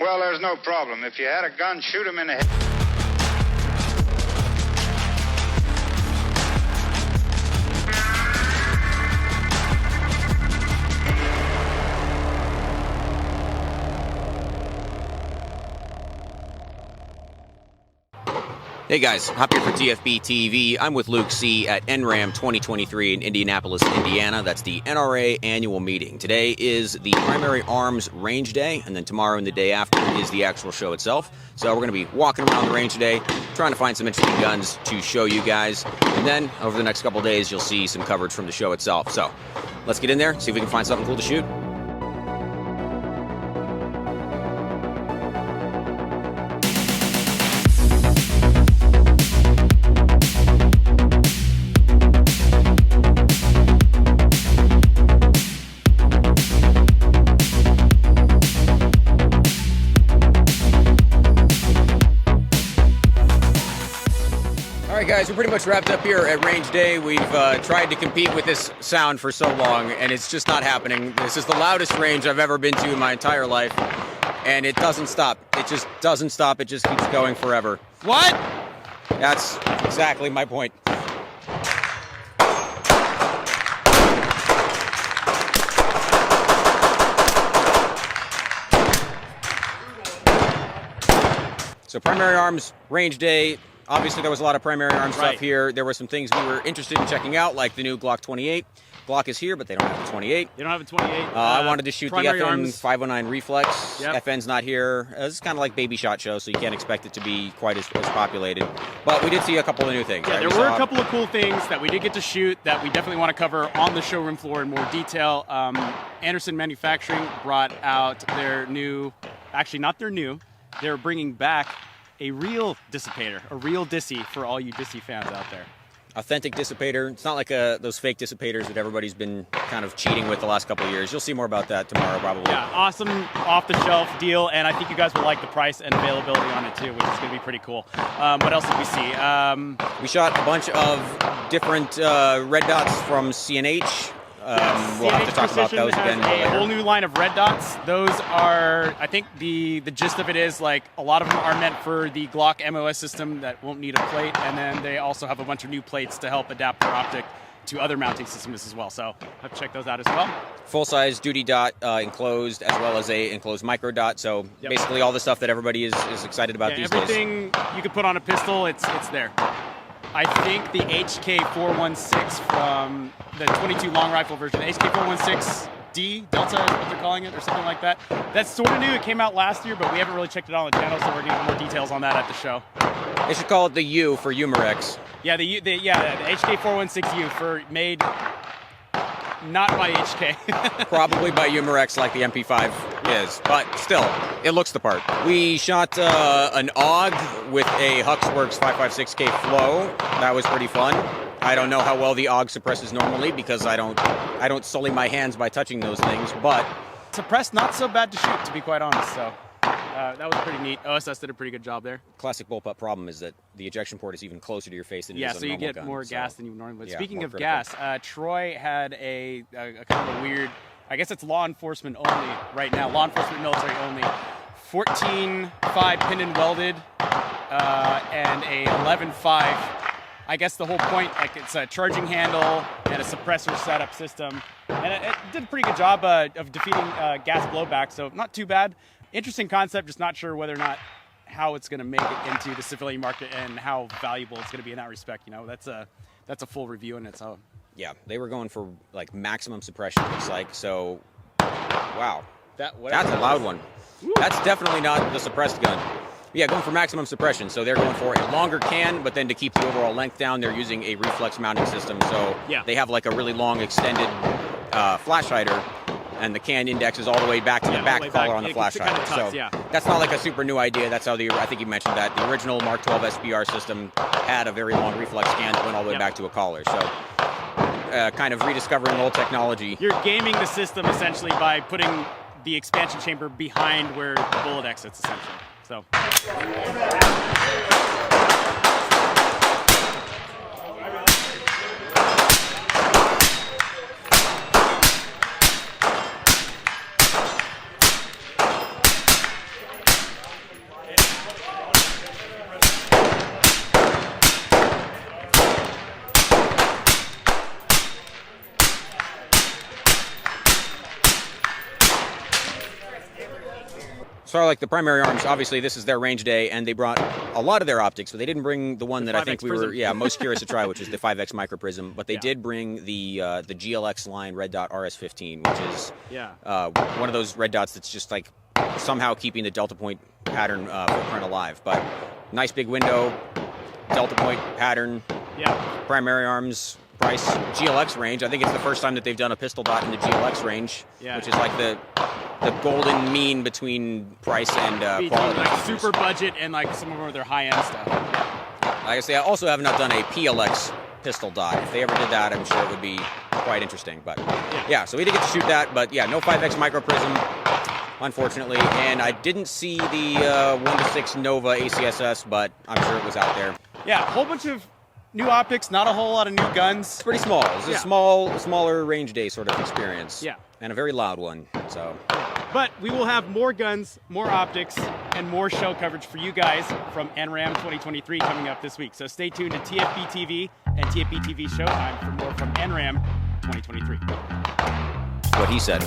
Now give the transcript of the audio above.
Well, there's no problem. If you had a gun, shoot him in the head. Hey guys, Hop here for TFB TV. I'm with Luke C. at NRAM 2023 in Indianapolis, Indiana. That's the NRA annual meeting. Today is the Primary Arms Range Day, and then tomorrow and the day after is the actual show itself. So we're going to be walking around the range today, trying to find some interesting guns to show you guys. And then over the next couple days, you'll see some coverage from the show itself. So let's get in there, see if we can find something cool to shoot. Guys, we're pretty much wrapped up here at Range Day. We've tried to compete with this sound for so long, and it's just not happening. This is the loudest range I've ever been to in my entire life, and it doesn't stop. It just doesn't stop. It just keeps going forever. What? That's exactly my point. So Primary Arms Range Day. Obviously, there was a lot of primary arms stuff here. There were some things we were interested in checking out, like the new Glock 28. Glock is here, but they don't have the 28. They don't have a 28. I wanted to shoot the FN 509 Reflex. Yep. FN's not here. It's kind of like Baby Shot Show, so you can't expect it to be quite as populated. But we did see a couple of new things. Yeah, there were a couple of cool things that we did get to shoot that we definitely want to cover on the showroom floor in more detail. Anderson Manufacturing brought out their new, actually not their new, they're bringing back a real dissipator, a real Dissi for all you Dissi fans out there. Authentic dissipator. It's not like those fake dissipators that everybody's been kind of cheating with the last couple of years. You'll see more about that tomorrow, probably. Yeah, awesome off-the-shelf deal, and I think you guys will like the price and availability on it too, which is going to be pretty cool. What else did we see? We shot a bunch of different red dots from CNH. We'll have to talk about those again later. A whole new line of red dots. Those are, I think the gist of it is, like, a lot of them are meant for the Glock MOS system that won't need a plate, and then they also have a bunch of new plates to help adapt their optic to other mounting systems as well. So have to check those out as well. Full-size duty dot enclosed, as well as a enclosed micro dot. So basically all the stuff that everybody is excited about these days. Everything you could put on a pistol, it's there. I think the HK416 from the 22 long rifle version, the HK416D Delta is what they're calling it, or something like that. That's sort of new. It came out last year, but we haven't really checked it out on the channel, so we're getting more details on that at the show. They should call it the U for Umarex. Yeah, the HK416U for made not by HK. Probably by Umarex, like the MP5 is, but still, it looks the part. We shot an AUG with a Huxworks 556K flow. That was pretty fun. I don't know how well the AUG suppresses normally because I don't sully my hands by touching those things, but suppressed not so bad to shoot, to be quite honest. So that was pretty neat. OSS did a pretty good job there. Classic bullpup problem is that the ejection port is even closer to your face than it is on a so you normal get gun, more gas than you would normally. Yeah, speaking of critical. gas, Troy had a kind of a weird, I guess it's law enforcement only right now, law enforcement military only, 14.5 pin and welded and a 11.5. I guess the whole point, like, it's a charging handle and a suppressor setup system, and it did a pretty good job of defeating gas blowback, so not too bad. Interesting concept, just not sure whether or not how it's going to make it into the civilian market and how valuable it's going to be in that respect. You know, that's a full review in its own. Yeah, they were going for like maximum suppression, it looks like. So, wow, that's a loud one. Woo. That's definitely not the suppressed gun. Yeah, going for maximum suppression. So they're going for a longer can, but then to keep the overall length down, they're using a reflex mounting system. So they have like a really long extended flash hider, and the can indexes all the way back to the back collar on the flash hider. So that's not like a super new idea. That's how I think you mentioned that. The original Mark 12 SBR system had a very long reflex can that went all the way back to a collar. So kind of rediscovering old technology. You're gaming the system essentially by putting the expansion chamber behind where the bullet exits, essentially. So. So I like the Primary Arms. Obviously, this is their range day, and they brought a lot of their optics, but they didn't bring the one that I think we were most curious to try, which is the 5X Micro Prism. But they did bring the GLX line Red Dot RS15, which is one of those red dots that's just like somehow keeping the Delta Point pattern footprint alive. But nice big window, Delta Point pattern, Primary Arms. Price, GLX range. I think it's the first time that they've done a pistol dot in the GLX range, which is like the golden mean between price and quality. Like super budget and like some of their high-end stuff. Like I say, I also have not done a PLX pistol dot. If they ever did that, I'm sure it would be quite interesting. But so we did get to shoot that. But no 5X Micro Prism, unfortunately. And I didn't see the 1-6 Nova ACSS, but I'm sure it was out there. Yeah, a whole bunch of new optics, not a whole lot of new guns. It's pretty small. It's a smaller range day sort of experience. Yeah. And a very loud one. So. But we will have more guns, more optics, and more show coverage for you guys from NRAM 2023 coming up this week. So stay tuned to TFB TV and TFB TV Showtime for more from NRAM 2023. What he said.